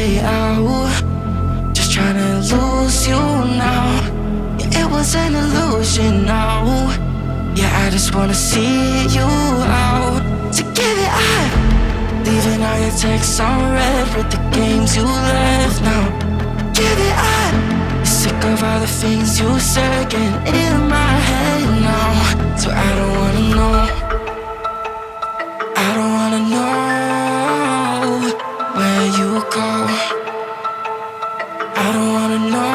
way out. Just trying to lose you now. Yeah, it was an illusion now. Yeah, I just wanna see you out. So give it up. Leaving all your texts on red with the games you left now. Give it up. Sick of all the things you said getting in my head now. So I don't wanna know. I don't wanna know where you go. I don't wanna know.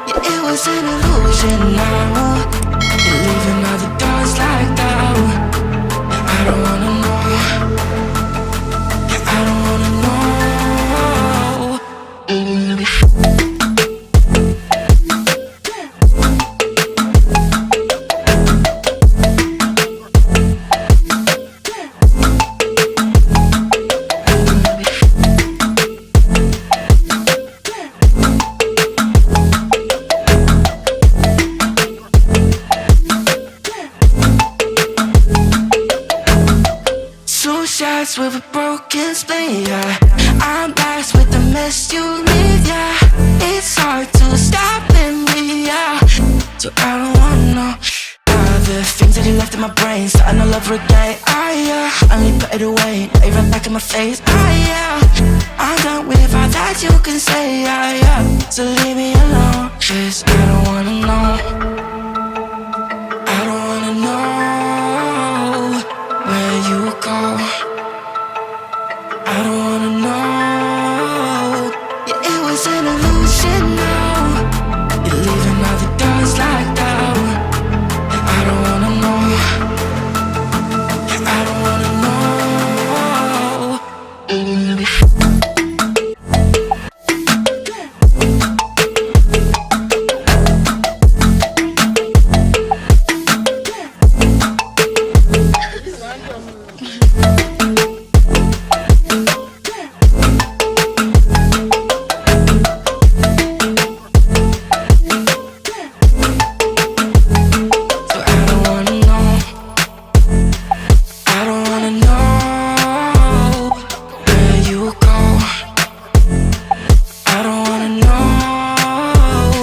Yeah, it was an illusion now. You're leaving all the doors locked out. Yeah, I don't wanna know. Yeah, I don't wanna know. With a broken spleen, yeah. I'm blessed with the mess you leave, yeah. It's hard to stop in me, yeah. So I don't wanna know the things that you left in my brain, starting all over again. Only put it away, now you run back in my face. I'm done with all that you can say, so leave me alone, 'cause I don't wanna know. I don't wanna know where you go. I don't wanna know. Yeah, it was an illusion now. You're leaving all the doors locked out. Yeah, I don't wanna know. Yeah, I don't wanna know.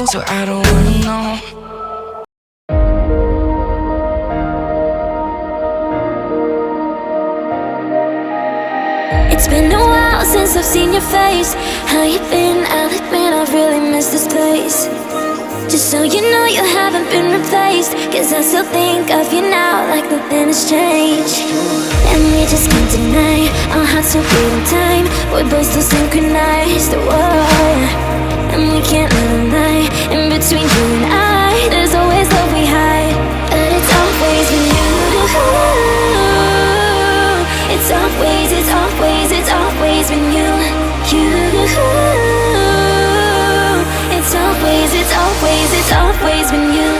So I don't wanna know. It's been a while since I've seen your face. How you been? I'll admit I've really missed this place. Just so you know you haven't been replaced, 'cause I still think of you now like nothing has changed. And we just can't deny our hearts so beat in time. We're both still synchronized, whoa. And we can't live a lie. In between you and I, there's always love we hide. But it's always been you. It's always, it's always, it's always been you. It's always, it's always, it's always been you.